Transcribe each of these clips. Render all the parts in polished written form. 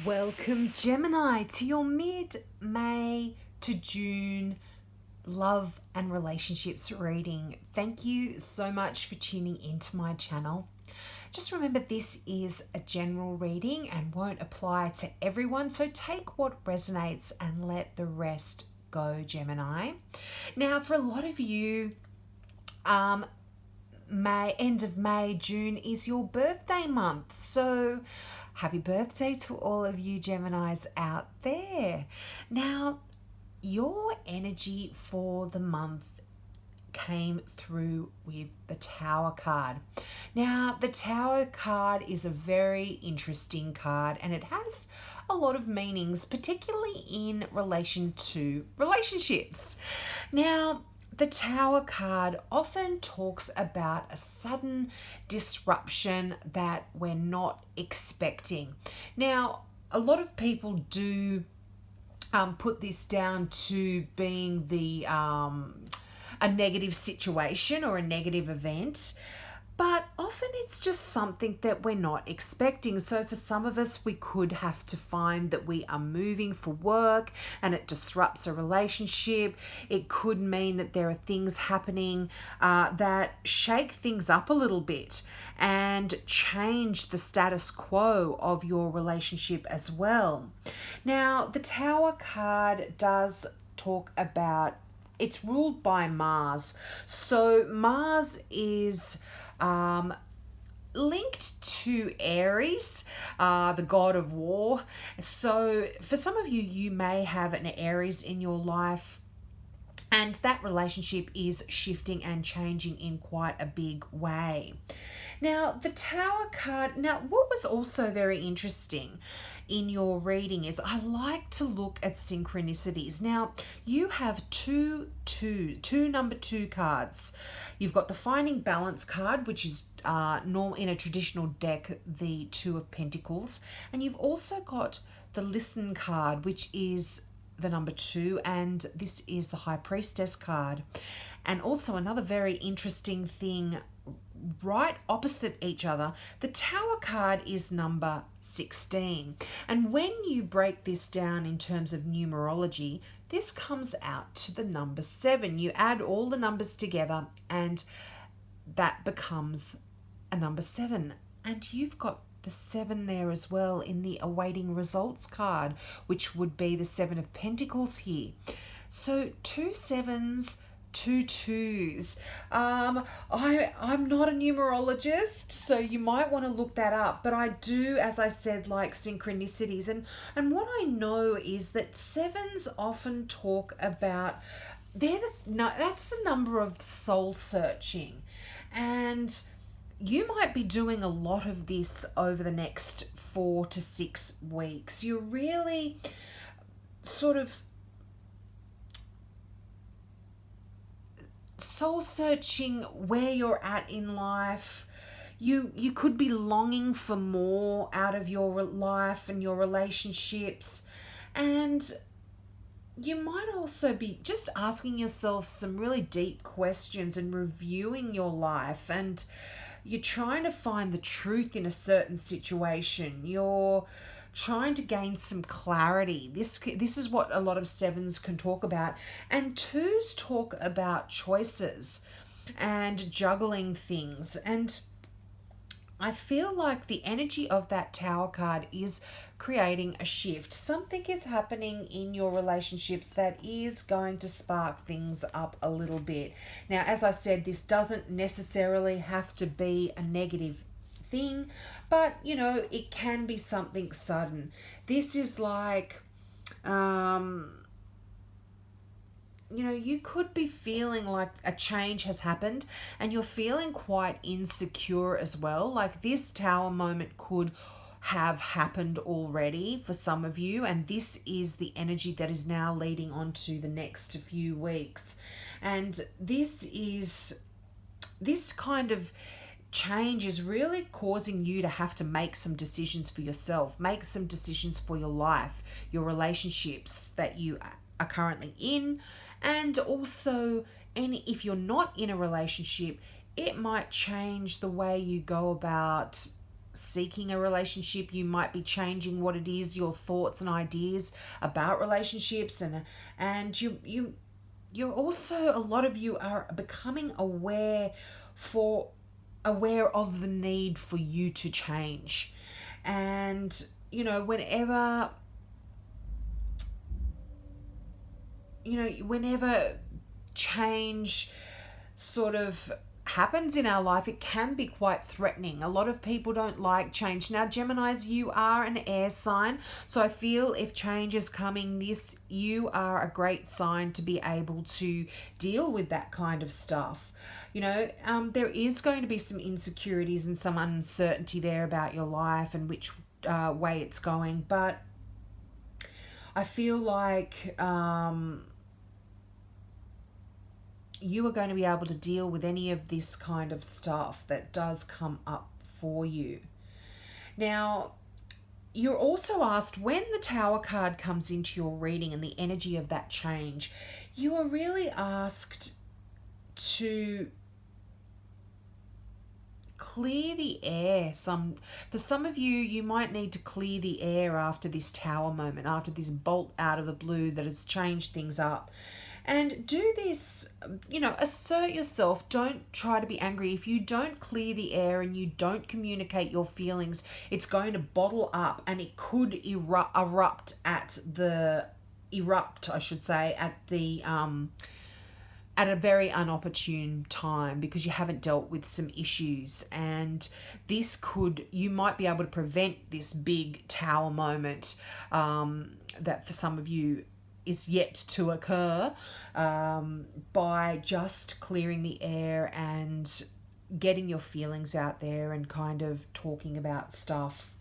Welcome, Gemini, to your mid-May to June love and relationships reading. Thank you so much for tuning into my channel. Just remember, this is a general reading and won't apply to everyone, so take what resonates and let the rest go, Gemini. Now, for a lot of you, end of May, June is your birthday month. So happy birthday to all of you Geminis out there. Now, your energy for the month came through with the Tower card. Now, the Tower card is a very interesting card and it has a lot of meanings, particularly in relation to relationships. Now, the Tower card often talks about a sudden disruption that we're not expecting. Now, a lot of people do put this down to being a negative situation or a negative event, but often it's just something that we're not expecting. So for some of us, we could have to find that we are moving for work and it disrupts a relationship. It could mean that there are things happening that shake things up a little bit and change the status quo of your relationship as well. Now, the Tower card does talk about, it's ruled by Mars. So Mars is linked to Aries, the god of war. So for some of you, you may have an Aries in your life, and that relationship is shifting and changing in quite a big way. Now, the Tower card, now what was also very interesting in your reading is I like to look at synchronicities. Now, you have two number two cards. You've got the Finding Balance card, which is normal in a traditional deck, the Two of Pentacles. And you've also got the Listen card, which is the number 2, and this is the High Priestess card. And also another very interesting thing, right opposite each other, the Tower card is number 16. And when you break this down in terms of numerology, this comes out to the number 7. You add all the numbers together and that becomes a number 7. And you've got the 7 there as well in the Awaiting Results card, which would be the 7 of Pentacles here. So 2 7s, 2 2s. I'm not a numerologist, so you might want to look that up, but I do, as I said, like synchronicities. And what I know is that 7s often talk about, that's the number of soul searching. And you might be doing a lot of this over the next 4 to 6 weeks. You're really sort of soul searching where you're at in life. You could be longing for more out of your life and your relationships, and you might also be just asking yourself some really deep questions and reviewing your life, and you're trying to find the truth in a certain situation. You're trying to gain some clarity. This is what a lot of 7s can talk about. And 2s talk about choices and juggling things. And I feel like the energy of that Tower card is creating a shift. Something is happening in your relationships that is going to spark things up a little bit. Now, as I said, this doesn't necessarily have to be a negative thing, but it can be something sudden. This is like you could be feeling like a change has happened and you're feeling quite insecure as well. Like this Tower moment could have happened already for some of you, and this is the energy that is now leading on to the next few weeks. And this kind of change is really causing you to have to make some decisions for yourself, make some decisions for your life, your relationships that you are currently in, and also if you're not in a relationship, it might change the way you go about seeking a relationship. You might be changing what it is, your thoughts and ideas about relationships, and you're also, a lot of you are becoming aware of the need for you to change. And whenever change sort of happens in our life, it can be quite threatening. A lot of people don't like change. Now, Geminis, you are an air sign, so I feel if change is coming, you are a great sign to be able to deal with that kind of stuff. There is going to be some insecurities and some uncertainty there about your life and which way it's going, but I feel like you are going to be able to deal with any of this kind of stuff that does come up for you. Now, you're also asked, when the Tower card comes into your reading and the energy of that change, you are really asked to clear the air. For some of you, you might need to clear the air after this Tower moment, after this bolt out of the blue that has changed things up. And do this, assert yourself. Don't try to be angry. If you don't clear the air and you don't communicate your feelings, it's going to bottle up and it could erupt, at the at a very unopportune time, because you haven't dealt with some issues. And you might be able to prevent this big Tower moment that for some of you is yet to occur, by just clearing the air and getting your feelings out there and kind of talking about stuff.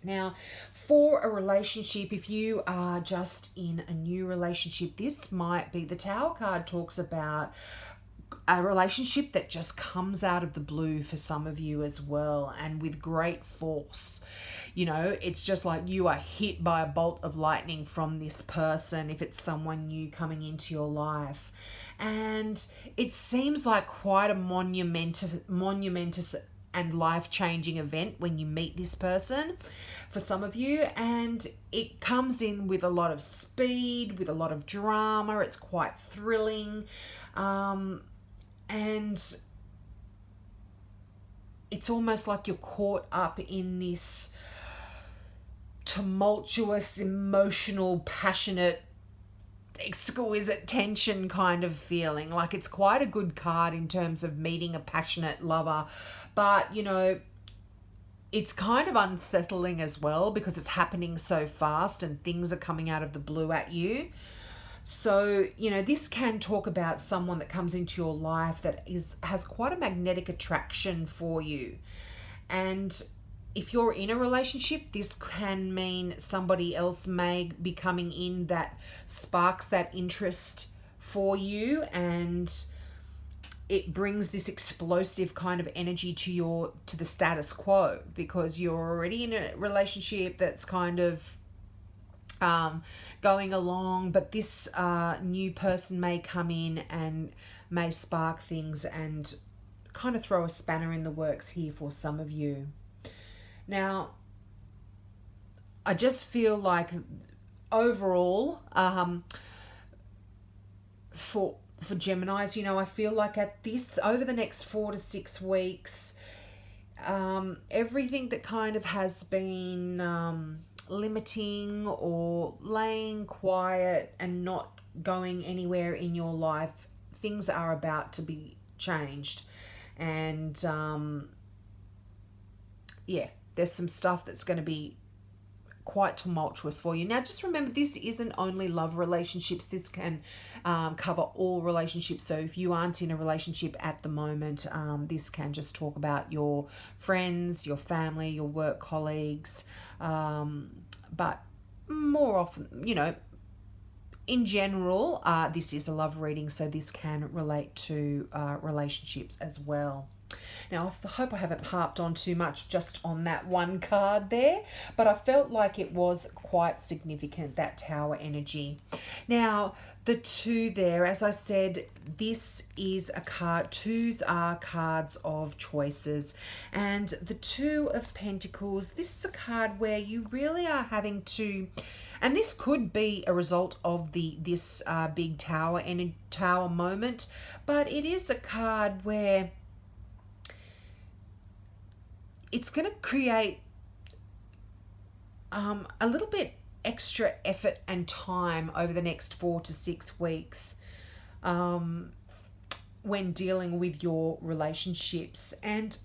Now, for a relationship, if you are just in a new relationship, this might be, the Tower card talks about a relationship that just comes out of the blue for some of you as well, and with great force. It's just like you are hit by a bolt of lightning from this person, if it's someone new coming into your life. And it seems like quite a monumentous and life-changing event when you meet this person for some of you, and it comes in with a lot of speed, with a lot of drama. It's quite thrilling, and it's almost like you're caught up in this tumultuous, emotional, passionate, exquisite tension kind of feeling. Like, it's quite a good card in terms of meeting a passionate lover, but it's kind of unsettling as well, because it's happening so fast and things are coming out of the blue at you. So, this can talk about someone that comes into your life that has quite a magnetic attraction for you. And if you're in a relationship, this can mean somebody else may be coming in that sparks that interest for you, and it brings this explosive kind of energy to the status quo, because you're already in a relationship that's kind of going along, but this new person may come in and may spark things and kind of throw a spanner in the works here for some of you. Now, I just feel like overall, for Geminis, I feel like over the next 4 to 6 weeks, everything that kind of has been limiting or laying quiet and not going anywhere in your life, things are about to be changed. And there's some stuff that's going to be quite tumultuous for you. Now, just remember, this isn't only love relationships. This can cover all relationships. So if you aren't in a relationship at the moment, this can just talk about your friends, your family, your work colleagues. But more often, in general, this is a love reading, so this can relate to relationships as well. Now, I hope I haven't harped on too much just on that one card there, but I felt like it was quite significant, that Tower energy. Now, the 2 there, as I said, this is a card. 2s are cards of choices. And the 2 of Pentacles, this is a card where you really are having to, and this could be a result of this big tower moment, but it is a card where it's going to create a little bit extra effort and time over the next 4 to 6 weeks when dealing with your relationships. And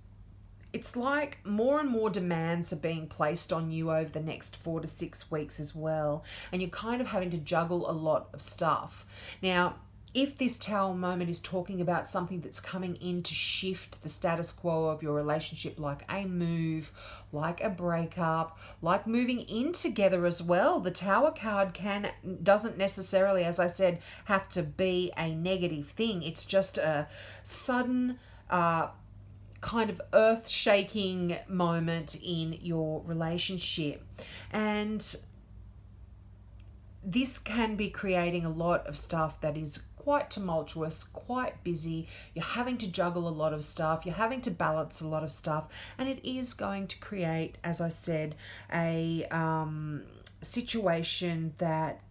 it's like more and more demands are being placed on you over the next 4 to 6 weeks as well. And you're kind of having to juggle a lot of stuff. Now, if this Tower moment is talking about something that's coming in to shift the status quo of your relationship, like a move, like a breakup, like moving in together as well, the Tower card doesn't necessarily, as I said, have to be a negative thing. It's just a sudden kind of earth-shaking moment in your relationship. And this can be creating a lot of stuff that is quite tumultuous, quite busy. You're having to juggle a lot of stuff. You're having to balance a lot of stuff. And it is going to create, as I said, a situation that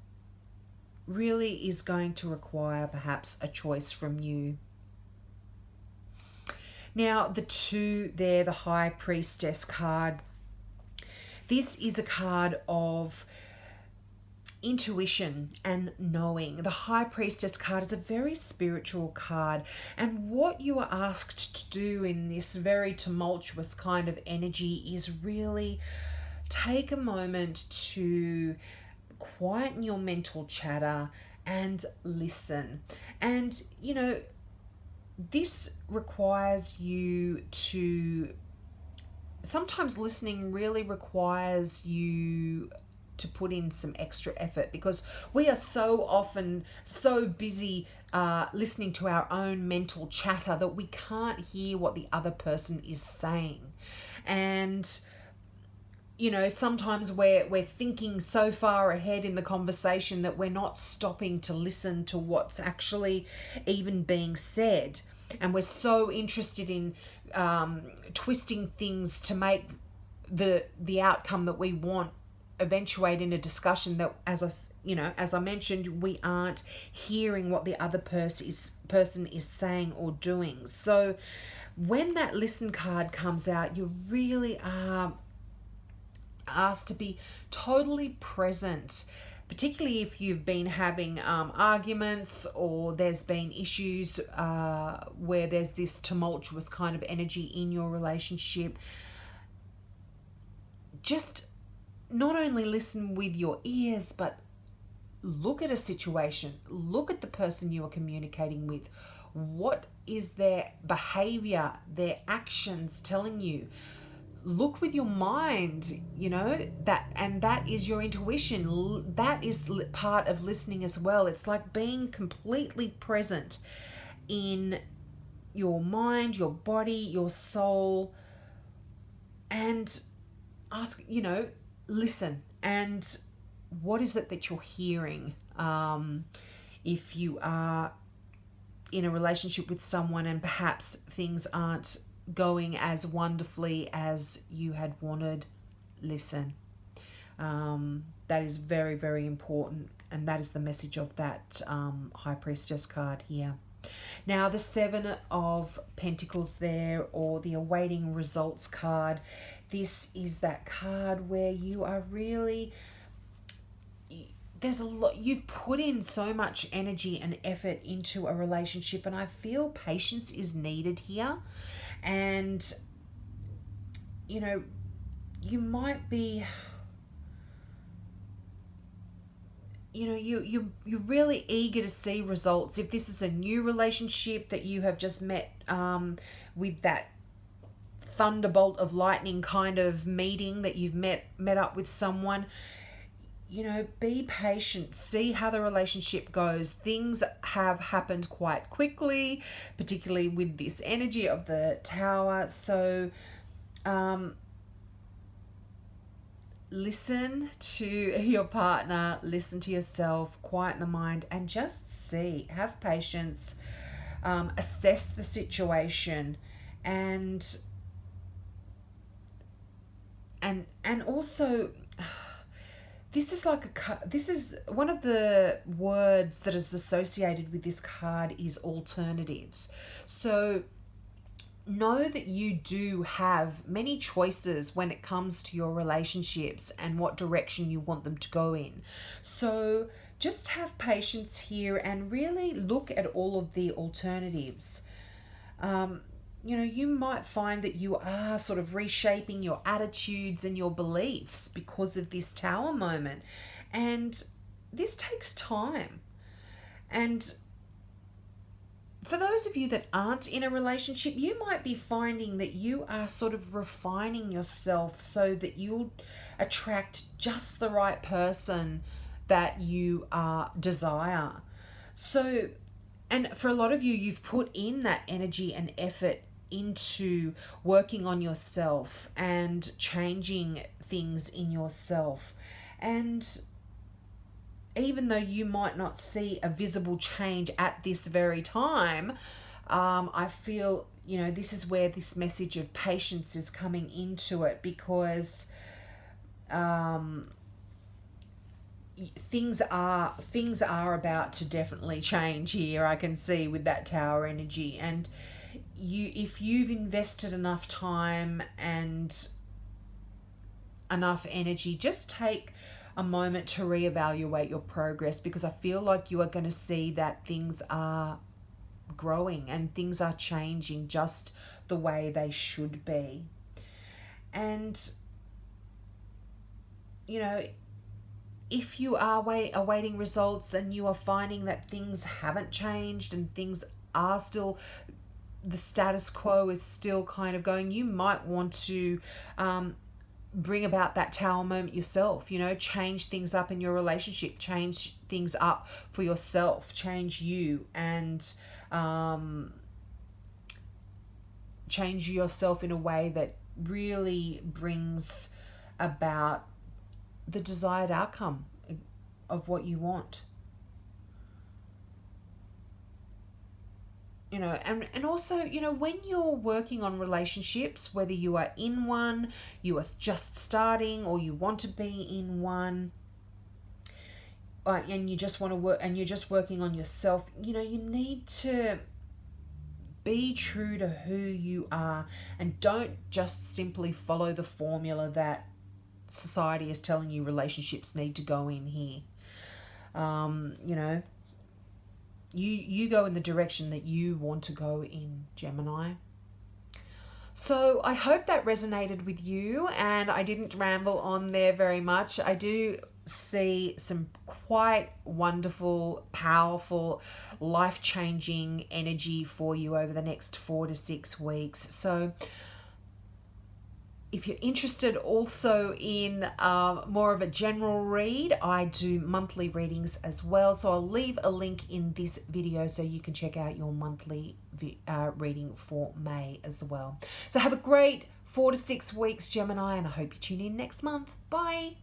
really is going to require perhaps a choice from you. Now, the 2 there, the High Priestess card. This is a card of intuition and knowing. The High Priestess card is a very spiritual card, and what you are asked to do in this very tumultuous kind of energy is really take a moment to quieten your mental chatter and listen. And this requires you to, sometimes listening really requires you to put in some extra effort, because we are so often so busy listening to our own mental chatter that we can't hear what the other person is saying. And sometimes we're thinking so far ahead in the conversation that we're not stopping to listen to what's actually even being said. And we're so interested in twisting things to make the outcome that we want eventuate in a discussion that, as I mentioned, we aren't hearing what the other person is saying or doing. So when that listen card comes out, you really are asked to be totally present, particularly if you've been having arguments, or there's been issues where there's this tumultuous kind of energy in your relationship. Just not only listen with your ears, but look at a situation, look at the person you are communicating with. What is their behavior, their actions telling you? Look with your mind, that is your intuition. That is part of listening as well. It's like being completely present in your mind, your body, your soul, and ask, listen. And what is it that you're hearing? If you are in a relationship with someone and perhaps things aren't going as wonderfully as you had wanted, listen. That is very, very important, and that is the message of that High Priestess card here. Now, the 7 of Pentacles there, or the awaiting results card, this is that card where you are really, there's a lot, you've put in so much energy and effort into a relationship, and I feel patience is needed here. And you might be, you're really eager to see results. If this is a new relationship that you have just met with that thunderbolt of lightning kind of meeting, that you've met up with someone, be patient, see how the relationship goes. Things have happened quite quickly, particularly with this energy of the Tower. So listen to your partner, listen to yourself, quieten the mind, and just see, have patience, assess the situation, and also, this is one of the words that is associated with this card is alternatives. So know that you do have many choices when it comes to your relationships and what direction you want them to go in. So just have patience here and really look at all of the alternatives. You might find that you are sort of reshaping your attitudes and your beliefs because of this Tower moment. And this takes time. And for those of you that aren't in a relationship, you might be finding that you are sort of refining yourself so that you'll attract just the right person that you desire. So, and for a lot of you, you've put in that energy and effort into working on yourself and changing things in yourself. And even though you might not see a visible change at this very time, I feel, this is where this message of patience is coming into it, because things are about to definitely change here. I can see with that Tower energy, and if you've invested enough time and enough energy, just take a moment to reevaluate your progress, because I feel like you are going to see that things are growing and things are changing just the way they should be. And if you are awaiting results and you are finding that things haven't changed and things are still, the status quo is still kind of going, you might want to bring about that Tower moment yourself. Change things up in your relationship, change things up for yourself, change you, and change yourself in a way that really brings about the desired outcome of what you want. And also, when you're working on relationships, whether you are in one, you are just starting, or you want to be in one, and you just want to work, and you're just working on yourself, you need to be true to who you are, and don't just simply follow the formula that society is telling you relationships need to go in here. You go in the direction that you want to go in, Gemini. So I hope that resonated with you, and I didn't ramble on there very much. I do see some quite wonderful, powerful, life-changing energy for you over the next 4 to 6 weeks. So if you're interested also in more of a general read, I do monthly readings as well. So I'll leave a link in this video so you can check out your monthly reading for May as well. So have a great 4 to 6 weeks, Gemini, and I hope you tune in next month. Bye.